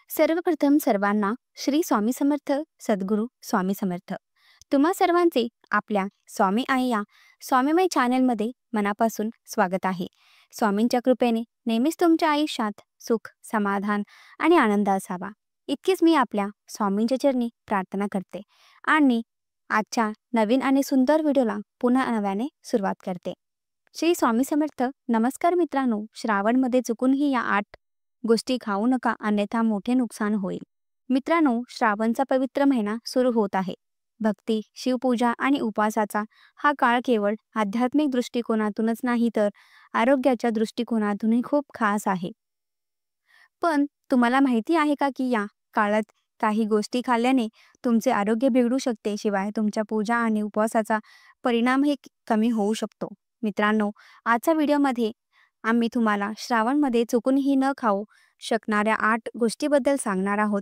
सर्वप्रथम सर्वांना श्री स्वामी समर्थ, सद्गुरू स्वामी समर्थ. तुम्हा सर्वांचे आपल्या स्वामी आई या स्वामीमय चॅनलमध्ये मनापासून स्वागत आहे. स्वामींच्या कृपेने नेहमीच तुमच्या आयुष्यात सुख, समाधान आणि आनंद असावा, इतकीच मी आपल्या स्वामींच्या चरणी प्रार्थना करते आणि आजच्या नवीन आणि सुंदर व्हिडिओला पुन्हा नव्याने सुरुवात करते. श्री स्वामी समर्थ. नमस्कार मित्रांनो, श्रावणमध्ये चुकूनही या 8 गोष्टी खाऊ नका, अन्यथा मोठे नुकसान होईल. मित्रांनो, श्रावणचा पवित्र महिना सुरू होत आहे. भक्ती, शिवपूजा आणि उपवासाचा हा काळ केवळ आध्यात्मिक दृष्टिकोनातूनच नाही तर आरोग्याच्या दृष्टिकोनातूनही खूप खास आहे. पण तुम्हाला माहिती आहे का की या काळात काही गोष्टी खाल्ल्याने तुमचे आरोग्य बिघडू शकते, शिवाय तुमच्या पूजा आणि उपवासाचा परिणामही कमी होऊ शकतो. मित्रांनो, आजच्या व्हिडिओमध्ये आम्ही तुम्हाला श्रावणमध्ये चुकूनही न खाऊ शकणाऱ्या 8 गोष्टीबद्दल सांगणार आहोत,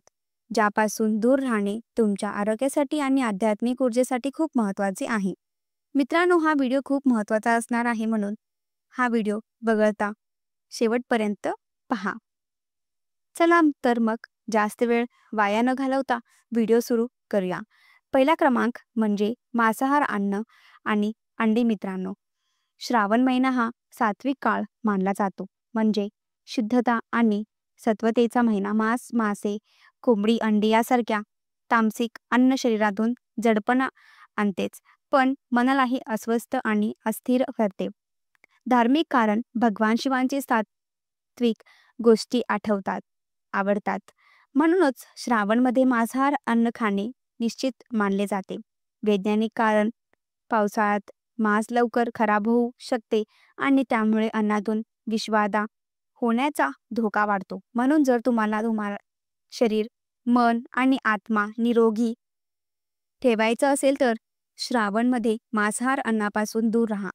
ज्यापासून दूर राहणे तुमच्या आरोग्यासाठी आणि आध्यात्मिक ऊर्जेसाठी खूप महत्त्वाचे आहे. मित्रांनो, हा व्हिडिओ खूप महत्त्वाचा असणार आहे, म्हणून हा व्हिडिओ वगळता शेवटपर्यंत पहा. चला तर मग जास्त वेळ वाया न घालवता व्हिडिओ सुरू करूया. पहिला क्रमांक म्हणजे मांसाहार, अन्न आणि अंडी. मित्रांनो, श्रावण महिना हा सात्विक काळ मानला जातो, म्हणजे शुद्धता आणि सत्वतेचा महिना. मांस, मासे, कोंबडी, अंडी यासारख्या तामसिक अन्न शरीरातून जडपणा आणतेच, पण मनालाही अस्वस्थ आणि अस्थिर करते. धार्मिक कारण भगवान शिवांचे सात्विक गोष्टी आवडतात, म्हणूनच श्रावणमध्ये मांसाहार अन्न खाणे निश्चित मानले जाते. वैज्ञानिक कारण पावसाळ्यात मांस लवकर खराब होऊ शकते आणि त्यामुळे अन्नातून विषबाधा होण्याचा धोका वाढतो. म्हणून जर तुम्हाला शरीर, मन आणि आत्मा निरोगी ठेवायचं असेल तर श्रावणमध्ये मांसाहार अन्नापासून दूर राहा.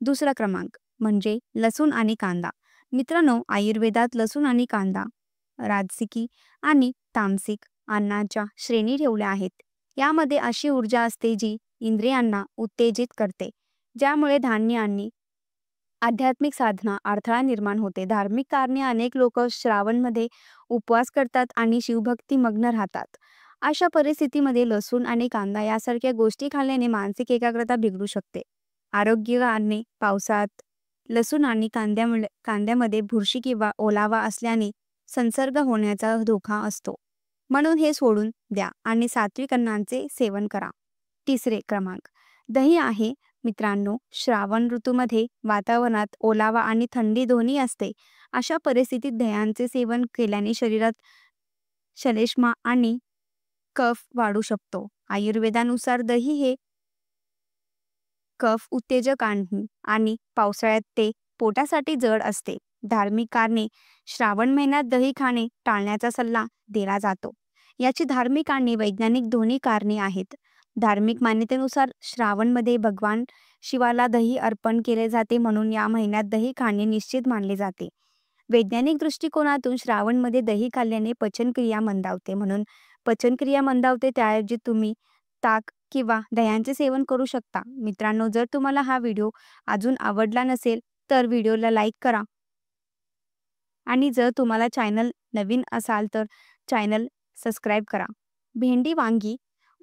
दुसरा क्रमांक म्हणजे लसूण आणि कांदा. मित्रांनो, आयुर्वेदात लसूण आणि कांदा राजसिकी आणि तामसिक अन्नाच्या श्रेणी ठेवल्या आहेत. यामध्ये अशी ऊर्जा असते जी इंद्रियांना उत्तेजित करते, ज्यामुळे धान्य आणि आध्यात्मिक साधना अडथळा निर्माण होते. धार्मिक कारणे अनेक लोक श्रावणमध्ये उपवास करतात आणि शिवभक्ती मग्न राहतात. अशा परिस्थितीमध्ये लसूण आणि कांदा यासारख्या गोष्टी खाल्ल्याने मानसिक एकाग्रता बिघडू शकते. आरोग्य कारणे पावसात लसूण आणि कांद्यामध्ये बुरशी किंवा ओलावा असल्याने संसर्ग होण्याचा धोका असतो, म्हणून हे सोडून द्या आणि सात्विक अन्नांचे सेवन करा. तिसरे क्रमांक दही आहे. मित्रांनो, श्रावण ऋतूमध्ये वातावरणात ओलावा आणि थंडी दोन्ही असते. अशा परिस्थितीत दह्याचे सेवन केल्याने शरीरात श्लेष्मा आणि कफ वाढू शकतो. आयुर्वेदानुसार दही हे कफ उत्तेजक आहे आणि पावसाळ्यात ते पोटासाठी जड असते. धार्मिक कारणे श्रावण महिन्यात दही खाणे टाळण्याचा सल्ला दिला जातो. याची धार्मिक आणि वैज्ञानिक दोन्ही कारणे आहेत. धार्मिक मान्यतेनुसार श्रावणमध्ये भगवान शिवाला दही अर्पण केले जाते, म्हणून या महिन्यात दही खाणे निश्चित मानले जाते. वैज्ञानिक दृष्टिकोनातून श्रावणमध्ये दही खाल्ल्याने पचनक्रिया मंदावते, म्हणून पचनक्रिया मंदावते त्याऐवजी तुम्ही ताक किंवा दह्याचे सेवन करू शकता. मित्रांनो, जर तुम्हाला हा व्हिडिओ अजून आवडला नसेल तर व्हिडिओला लाईक करा आणि जर तुम्हाला चॅनल नवीन असाल तर चॅनल सबस्क्राईब करा. भेंडी, वांगी,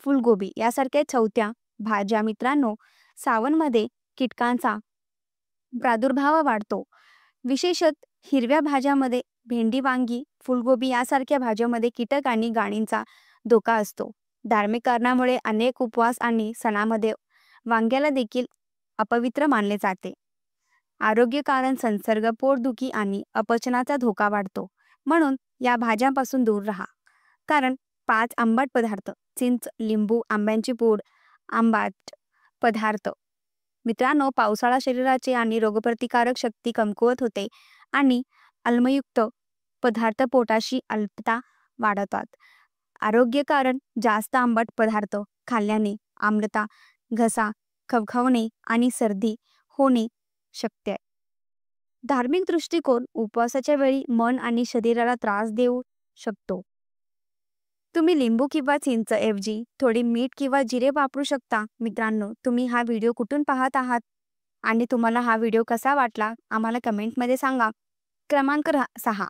फुलगोबी यासारख्या चवत्या भाज्या. मित्रांनो, श्रावणमध्ये कीटकांचा प्रादुर्भाव वाढतो. विशेषतः हिरव्या भाज्यामध्ये भेंडी, वांगी, फुलगोबी यासारख्या भाज्यामध्ये कीटक आणि गाणींचा धोका असतो. धार्मिक कारणामुळे अनेक उपवास आणि सणामध्ये वांग्याला देखील अपवित्र मानले जाते. आरोग्य कारण संसर्ग, पोटदुखी आणि अपचनाचा धोका वाढतो, म्हणून या भाज्यांपासून दूर राहा. कारण 5 आंबट पदार्थ: चिंच, लिंबू, आंब्याची पूड, आंबट पदार्थ. मित्रांनो, पावसाळा शरीराचे आणि रोगप्रतिकारक शक्ती कमकुवत होते आणि आम्लयुक्त पदार्थ पोटाशी अल्पता वाढवतात. आरोग्य कारण जास्त आंबट पदार्थ खाल्ल्याने आम्लता, घसा खवखवणे आणि सर्दी होणे शक्य आहे. धार्मिक दृष्टिकोन उपवासाच्या वेळी मन आणि शरीराला त्रास देऊ शकतो. तुम्ही लिंबू किंवा चिंच ऐवजी थोडी मीठ किंवा जिरे वापरू शकता. मित्रांनो, तुम्ही हा व्हिडिओ कुठून पाहत आहात आणि तुम्हाला हा व्हिडिओ कसा वाटला आम्हाला कमेंटमध्ये सांगा. क्रमांक 6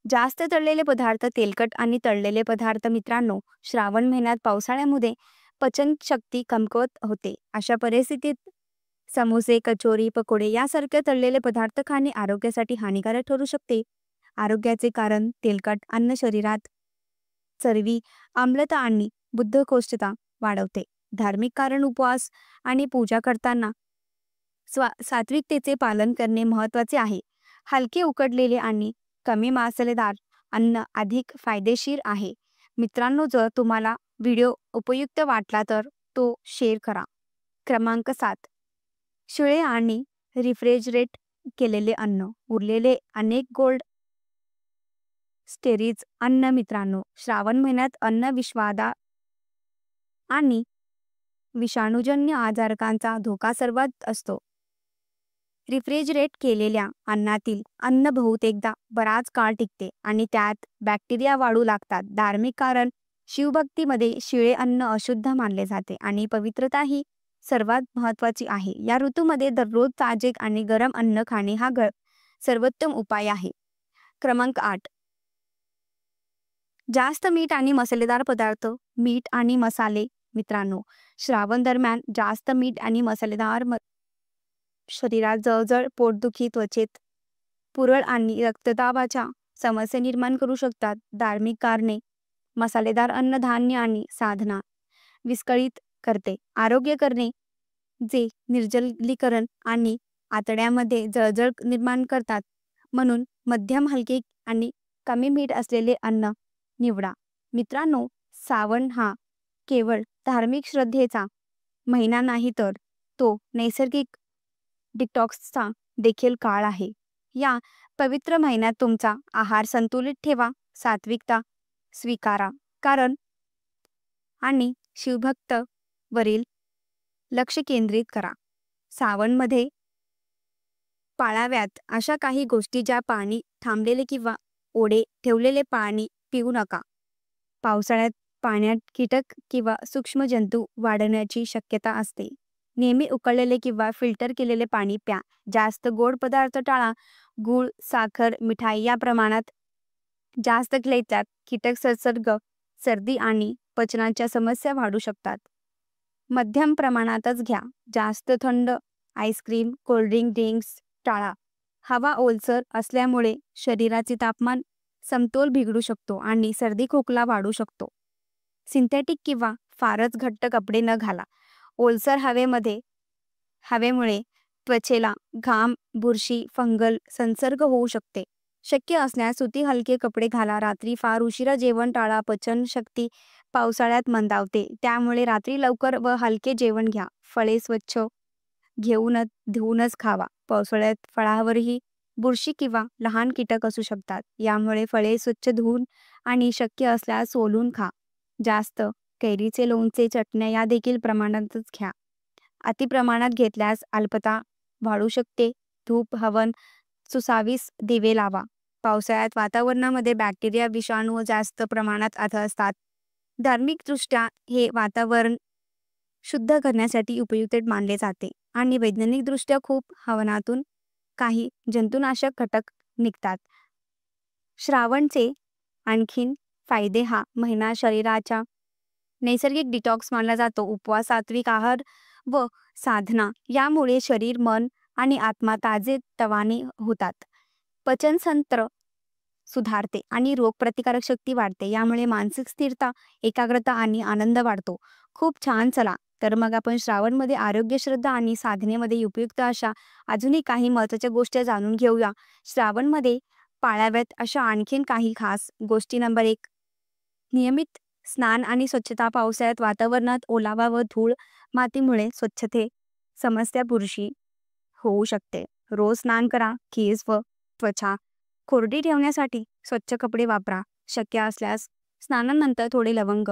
जास्त तळलेले पदार्थ, तेलकट आणि तळलेले पदार्थ मित्रांनो, श्रावण महिन्यात पावसाळ्यामध्ये पचनशक्ती कमकुवत होते. अशा परिस्थितीत समोसे, कचोरी, पकोडे यासारखे तळलेले पदार्थ खाणे आरोग्यासाठी हानिकारक ठरू शकते. आरोग्याचे कारण तेलकट अन्न शरीरात चरबी, आम्लता आणि बद्धकोष्ठता वाढवते. धार्मिक कारण उपवास आणि पूजा करताना सात्विकतेचे पालन करणे महत्त्वाचे आहे. हलके उकडलेले आणि कमी मसालेदार अन्न अधिक फायदेशीर आहे. मित्रांनो, जर तुम्हाला व्हिडिओ उपयुक्त वाटला तर तो शेअर करा. क्रमांक 7. शिळे आणि रिफ्रिजरेट केलेले अन्न. उरलेले अनेक गोल्ड स्टेरीज अन्न मित्रांनो, श्रावण महिन्यात अन्न विषबाधा आणि विषाणूजन्य आजारकांचा धोका सर्वात असतो. रिफ्रिजरेट केलेल्या अन्नातील अन्न बहुतेकदा बराच काळ टिकते आणि त्यात बॅक्टेरिया वाढू लागतात. धार्मिक कारण शिवभक्तीमध्ये शिळे अन्न अशुद्ध मानले जाते आणि पवित्रता ही सर्वात महत्त्वाची आहे. या ऋतूमध्ये दररोज ताजे आणि गरम अन्न खाणे हा सर्वोत्तम उपाय आहे. क्रमांक 8. जास्त मीठ आणि मसालेदार पदार्थ. मीठ आणि मसाले मित्रांनो, श्रावण दरम्यान जास्त मीठ आणि मसालेदार शरीरात जळजळ, पोटदुखी, त्वचेत पुरळ आणि रक्तदाबाच्या समस्या निर्माण करू शकतात. धार्मिक कारणे मसालेदार अन्न धान्य आणि साधना विस्कळीत करते. आरोग्य करणे जे निर्जलीकरण आणि आतड्यामध्ये जळजळ निर्माण करतात. म्हणून मध्यम, हलके आणि कमी मीठ असलेले अन्न निवडा. मित्रांनो, श्रावण हा केवळ धार्मिक श्रद्धेचा महिना नाही, तर तो नैसर्गिक डिटॉक्सचा देखील काळ आहे. या पवित्र महिन्यात तुमचा आहार संतुलित ठेवा, सात्विकता स्वीकारा कारण आणि शिवभक्त वरील लक्ष केंद्रित करा. श्रावणमध्ये पाळाव्यात अशा काही गोष्टी ज्या पाणी थांबलेले किंवा ओढे ठेवलेले पाणी पिऊ नका. पावसाळ्यात पाण्यात कीटक किंवा सूक्ष्म जंतू वाढण्याची शक्यता असते. नेहमी उकळलेले किंवा फिल्टर केलेले पाणी प्या. जास्त गोड पदार्थ टाळा. गूळ, साखर, मिठाई या प्रमाणात जास्त घेतल्यात कीटक संसर्ग, सर्दी आणि पचनाच्या समस्या वाढू शकतात. मध्यम प्रमाणातच घ्या. जास्त थंड आईस्क्रीम, कोल्ड्रिंक, ड्रिंक्स टाळा. हवा ओलसर असल्यामुळे शरीराचे तापमान समतोल बिघडू शकतो आणि सर्दी खोकला वाढू शकतो. सिंथेटिक किंवा फारच घट्ट कपडे न घाला. ओलसर हवेमुळे त्वचेला घाम, बुरशी, फंगल संसर्ग होऊ शकते. शक्य असल्यास सुती हलके कपडे घाला. रात्री फार उशिरा जेवण टाळा. पचनशक्ती पावसाळ्यात मंदावते, त्यामुळे रात्री लवकर व हलके जेवण घ्या. फळे स्वच्छ धुवूनच खावा. पावसाळ्यात फळावरही बुरशी किंवा लहान कीटक असू शकतात. यामुळे फळे स्वच्छ धुवून आणि शक्य असल्यास सोलून खा. जास्त कैरीचे लोणचे, चटण्या या देखील प्रमाणातच घ्या. अति प्रमाणात घेतल्यास अल्पता वाढू शकते. धूप, हवन, सुसावीस दिवे लावा. पावसाळ्यात वातावरणामध्ये बॅक्टेरिया, विषाणू जास्त प्रमाणात आढळतात. धार्मिकदृष्ट्या हे वातावरण शुद्ध करण्यासाठी उपयुक्त मानले जाते आणि वैज्ञानिकदृष्ट्या खूप हवनातून काही जंतुनाशक घटक निघतात. श्रावणचे आणखीन फायदे. हा महिना शरीराचा नैसर्गिक डिटॉक्स मानला जातो. उपवास, सात्विक आहार व साधना यामुळे शरीर, मन आणि आत्मा ताजेतवाने होतात. पचनतंत्र सुधारते आणि रोगप्रतिकारक शक्ती वाढते. यामुळे मानसिक स्थिरता, एकाग्रता आणि आनंद वाढतो. खूप छान. चला तर मग आपण श्रावणमध्ये आरोग्य, श्रद्धा आणि साधनेमध्ये उपयुक्त अशा अजूनही काही महत्त्वाच्या गोष्टी जाणून घेऊया. श्रावणमध्ये पाळाव्यात अशा आणखीन काही खास गोष्टी. नंबर 1. नियमित स्नान आणि स्वच्छता. पावसाळ्यात वातावरणात ओलावा व धूळ मातीमुळे स्वच्छते समस्या पुरुषी होऊ शकते. रोज स्नान करा. केस व त्वचा कोरडी ठेवण्यासाठी स्वच्छ कपडे वापरा. शक्य असल्यास स्नानानंतर थोडे लवंग,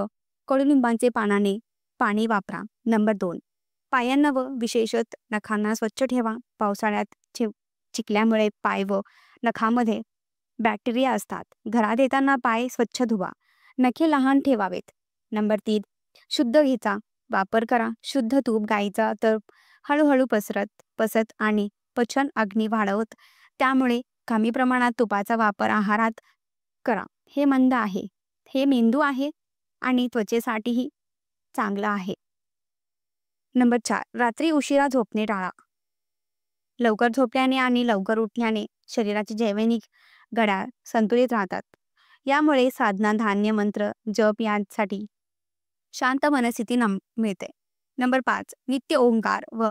कडुलिंबाचे पानाने पाणी वापरा. नंबर 2. पायांना व विशेषतः नखांना स्वच्छ ठेवा. पावसाळ्यात चिखल्यामुळे पाय व नखामध्ये बॅक्टेरिया असतात. घरात येताना पाय स्वच्छ धुवा. नखे लहान ठेवावेत. नंबर 3. शुद्ध घीचा वापर करा. शुद्ध तूप गाईचा तर हळूहळू पसरत आणि पचन अग्नी वाढवत. त्यामुळे कमी प्रमाणात तुपाचा वापर आहारात करा. हे मंद आहे, हे मेंदू आहे आणि त्वचेसाठीही चांगलं आहे. नंबर 4, रात्री उशिरा झोपणे टाळा. लवकर झोपल्याने आणि लवकर उठल्याने शरीराचे जैविक घड्याळ संतुलित राहतात. यामुळे साधना, धान्य, मंत्र, जप यांसाठी शांत मनस्थिती मिळते. नंबर 5, नित्य ओंकार व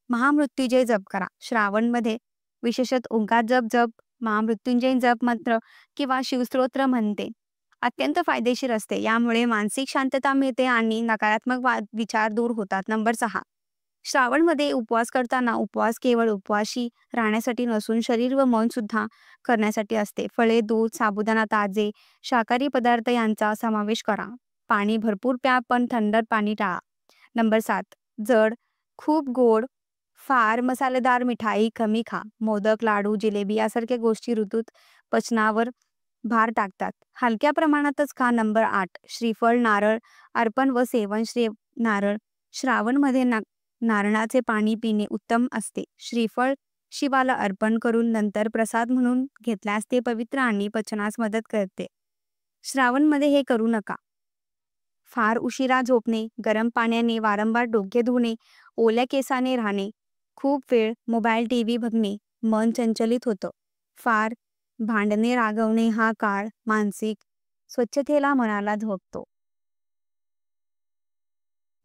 महामृत्युंजय जप करा. श्रावणमध्ये विशेषतः ओंकार जप, महामृत्युंजय जप मंत्र किंवा शिवस्तोत्र म्हणते अत्यंत फायदेशीर असते. यामुळे मानसिक शांतता मिळते आणि नकारात्मक विचार दूर होतात. नंबर 6, श्रावणमध्ये उपवास करताना उपवास केवळ उपवासी राहण्यासाठी नसून शरीर व मन सुद्धा करण्यासाठी असते. फळे, दूध, साबुदाणा, ताजे शाकाहारी पदार्थ यांचा समावेश करा. पाणी भरपूर प्या, पण थंड पाणी टाळा. नंबर 7, जड, खूप गोड, फार मसालेदार मिठाई कमी खा. मोदक, लाडू, जिलेबी यासारख्या गोष्टी ऋतूत पचनावर भार टाकतात. हलक्या प्रमाणातच खा. नंबर 8, श्रीफळ, नारळ अर्पण व सेवन. नारळ श्रावणमध्ये नारळाचे पाणी पिणे उत्तम असते. श्रीफळ शिवाला अर्पण करून नंतर प्रसाद म्हणून घेतल्यास ते पवित्र आणि पचनास मदत करते. श्रावणमध्ये हे करू नका. फार उशिरा झोपणे, गरम पाण्याने वारंवार डोके धुणे, ओल्या केसाने राहणे, खूप वेळ मोबाईल टीव्ही बघणे, मन चंचलित होतं. फार भांडणे, रागवणे हा काळ मानसिक स्वच्छतेला मनाला झोपतो.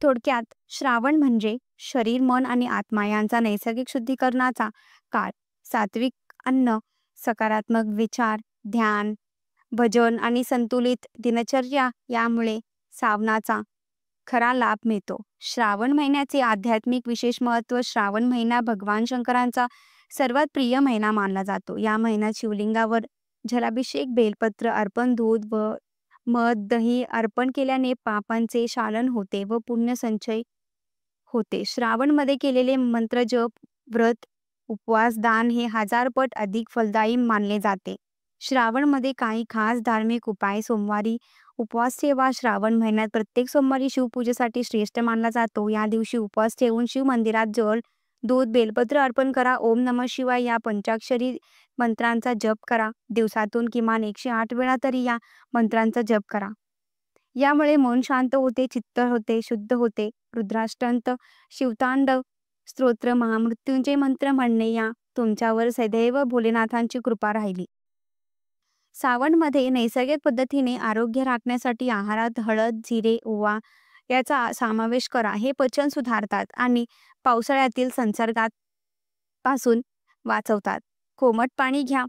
थोडक्यात श्रावण म्हणजे शरीर, मन आणि आत्मा यांचा नैसर्गिक शुद्धीकरणाचा काळ. सात्विक अन्न, सकारात्मक विचार, ध्यान, भजन आणि संतुलित दिनचर्या यामुळे सावनाचा खरा लाभ मिळतो. श्रावण महिन्याचे आध्यात्मिक विशेष महत्त्व. श्रावण महिना भगवान शंकरांचा सर्वात प्रिय महिना मानला जातो. या महिन्यात शिवलिंगावर जलाभिषेक, बेलपत्र अर्पण, दूध व मध, दही अर्पण केल्याने पापांचे शालन होते व पुण्य संचय होते. श्रावणमध्ये केलेले मंत्र जप, व्रत, उपवास, दान हे 1000 पट अधिक फलदायी मानले जाते. श्रावणमध्ये काही खास धार्मिक उपाय. सोमवारी उपवास ठेवा. श्रावण महिन्यात प्रत्येक सोमवारी शिवपूजेसाठी श्रेष्ठ मानला जातो. या दिवशी उपवास ठेवून शिव मंदिरात जल, दूध, बेलपत्र अर्पण करा. ओम नमः शिवाय या पंचाक्षरी मंत्रांचा जप करा. दिवसातून किमान 108 वेळा तरी या मंत्रांचा जप करा. यामुळे मन शांत होते, चित्त होते शुद्ध होते. रुद्राष्टक, शिवतांडव स्तोत्र, महामृत्युंजय मंत्र म्हणणे या तुमच्यावर सदैव भोलेनाथांची कृपा राहिली. श्रावणमध्ये नैसर्गिक पद्धतीने आरोग्य राखण्यासाठी आहारात हळद, जिरे, ओवा याचा समावेश करा. हे पचन सुधारतात आणि पावसाळ्यातील संसर्गात पासून वाचवतात. कोमट पाणी घ्या,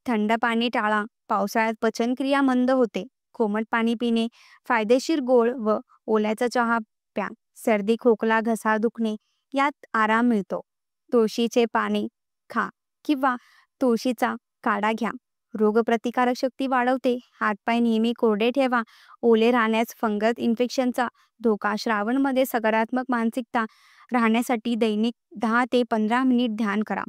थंड पाणी टाळा. पावसाळ्यात पचनक्रिया मंद होते. कोमट पाणी पिणे फायदेशीर. गोड व ओल्याचा चहा प्या. सर्दी, खोकला, घसा दुखणे यात आराम मिळतो. तुळशीचे पाणी खा किंवा तुळशीचा काढा घ्या. रोगप्रतिकारक शक्ती वाढवते. हातपाय नेहमी कोरडे ठेवा. ओले राहण्यास फंगस इन्फेक्शनचा धोका. श्रावणमध्ये सकारात्मक मानसिकता राहण्यासाठी दैनिक 10 ते 15 मिनिट ध्यान करा.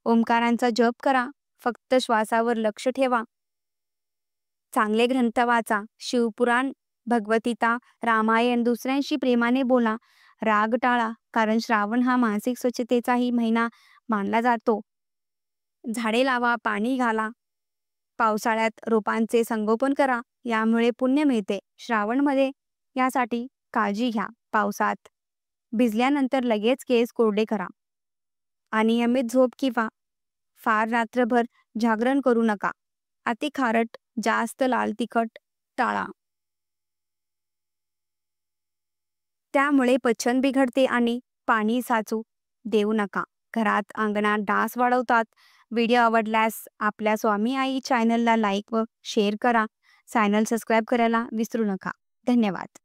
ओंकारांचा जप करा. फक्त श्वासावर लक्ष ठेवा. चांगले ग्रंथ वाचा. शिवपुराण, भगवद्गीता, रामायण. दुसऱ्यांशी प्रेमाने बोला. राग टाळा, कारण श्रावण हा मानसिक स्वच्छतेचाही महिना मानला जातो. झाडे लावा, पाणी घाला. पावसाळ्यात रोपांचे संगोपन करा. यामुळे पुण्य मिळते. श्रावणमध्ये यासाठी काळजी घ्या. पावसात भिजल्यानंतर लगेच केस कोरडे करा. अनियमित झोप किंवा फार रात्रभर जागरण करू नका. अति खारट, जास्त लाल तिखट टाळा. त्यामुळे पचन बिघडते आणि पाणी साचू देऊ नका. घरात, अंगणात डास वाढवतात. व्हिडिओ आवडल्यास आपल्या स्वामी आई चॅनलला लाईक व शेअर करा. चॅनल सबस्क्राईब करायला विसरू नका. धन्यवाद.